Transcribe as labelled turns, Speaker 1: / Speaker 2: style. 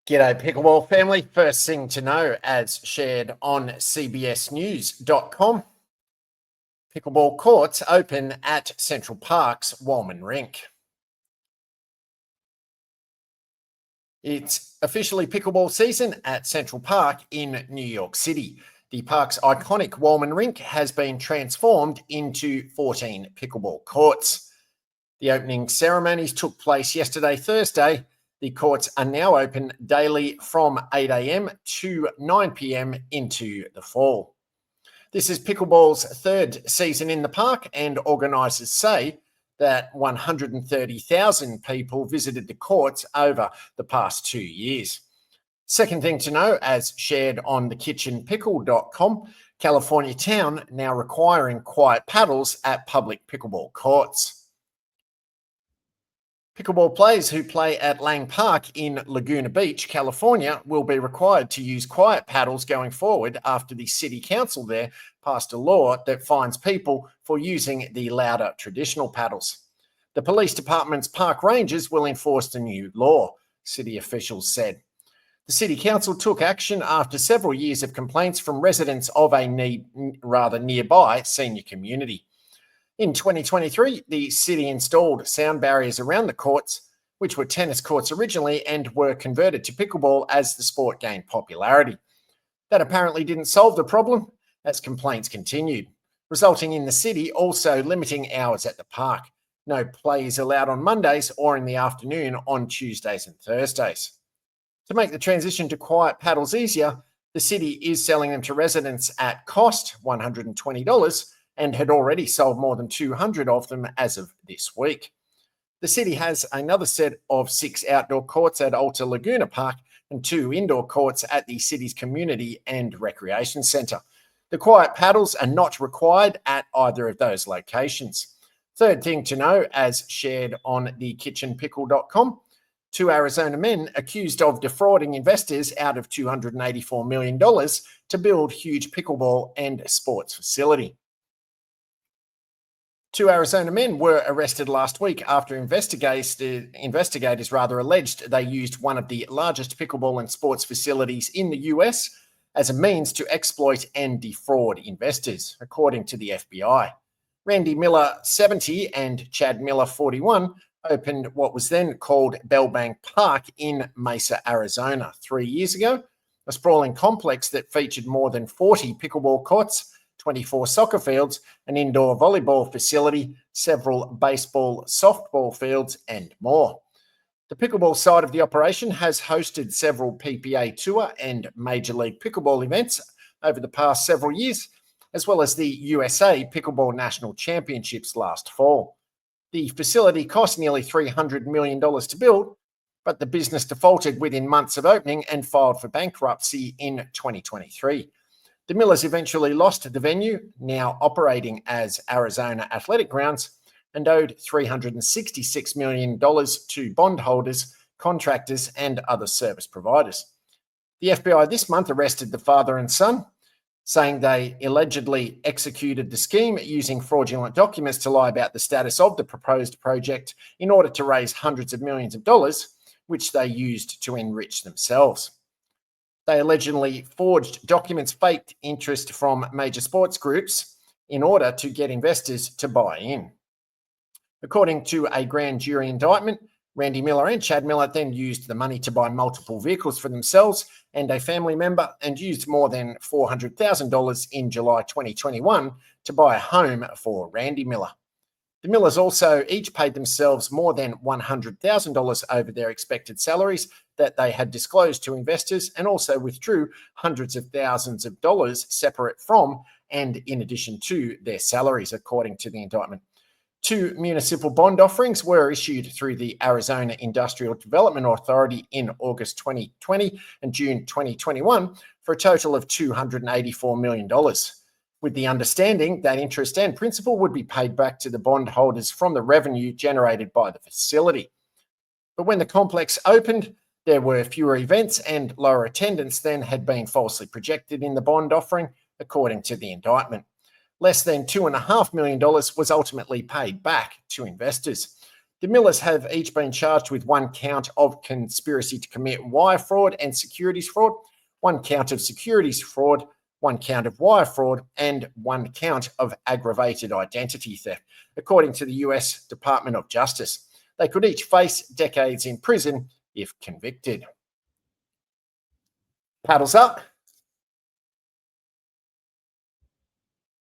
Speaker 1: G'day Pickleball family. First thing to know, as shared on cbsnews.com, pickleball courts open at Central Park's Walman Rink. It's officially pickleball season at Central Park in New York City. The park's iconic Walman Rink has been transformed into 14 pickleball courts. The opening ceremonies took place yesterday, Thursday. The courts are now open daily from 8 a.m. to 9 p.m. into the fall. This is pickleball's third season in the park, and organisers say that 130,000 people visited the courts over the past 2 years. Second thing to know, as shared on thekitchenpickle.com, California town now requiring quiet paddles at public pickleball courts. Pickleball players who play at Lang Park in Laguna Beach, California, will be required to use quiet paddles going forward after the city council there passed a law that fines people for using the louder traditional paddles. The police department's park rangers will enforce the new law, city officials said. The city council took action after several years of complaints from residents of a nearby senior community. In 2023, the city installed sound barriers around the courts, which were tennis courts originally and were converted to pickleball as the sport gained popularity. That apparently didn't solve the problem as complaints continued, resulting in the city also limiting hours at the park. No play is allowed on Mondays or in the afternoon on Tuesdays and Thursdays. To make the transition to quiet paddles easier, the city is selling them to residents at cost, $120, and had already sold more than 200 of them as of this week. The city has another set of 6 outdoor courts at Alta Laguna Park and 2 indoor courts at the city's community and recreation centre. The quiet paddles are not required at either of those locations. Third thing to know, as shared on thekitchenpickle.com, 2 Arizona men accused of defrauding investors out of $284 million to build huge pickleball and sports facility. 2 Arizona men were arrested last week after investigators alleged they used one of the largest pickleball and sports facilities in the US as a means to exploit and defraud investors, according to the FBI. Randy Miller, 70, and Chad Miller, 41, opened what was then called Bellbank Park in Mesa, Arizona, 3 years ago, a sprawling complex that featured more than 40 pickleball courts, 24 soccer fields, an indoor volleyball facility, several baseball, softball fields, and more. The pickleball side of the operation has hosted several PPA Tour and Major League Pickleball events over the past several years, as well as the USA Pickleball National Championships last fall. The facility cost nearly $300 million to build, but the business defaulted within months of opening and filed for bankruptcy in 2023. The Millers eventually lost the venue, now operating as Arizona Athletic Grounds, and owed $366 million to bondholders, contractors, and other service providers. The FBI this month arrested the father and son, saying they allegedly executed the scheme using fraudulent documents to lie about the status of the proposed project in order to raise hundreds of millions of dollars, which they used to enrich themselves. They allegedly forged documents, faked interest from major sports groups in order to get investors to buy in. According to a grand jury indictment, Randy Miller and Chad Miller then used the money to buy multiple vehicles for themselves and a family member, and used more than $400,000 in July 2021 to buy a home for Randy Miller. The Millers also each paid themselves more than $100,000 over their expected salaries that they had disclosed to investors, and also withdrew hundreds of thousands of dollars separate from and in addition to their salaries, according to the indictment. 2 municipal bond offerings were issued through the Arizona Industrial Development Authority in August 2020 and June 2021 for a total of $284 million, with the understanding that interest and principal would be paid back to the bondholders from the revenue generated by the facility. But when the complex opened, there were fewer events and lower attendance than had been falsely projected in the bond offering, according to the indictment. Less than $2.5 million was ultimately paid back to investors. The Millers have each been charged with one count of conspiracy to commit wire fraud and securities fraud, one count of securities fraud, one count of wire fraud, and one count of aggravated identity theft, according to the US Department of Justice. They could each face decades in prison if convicted. Paddles up.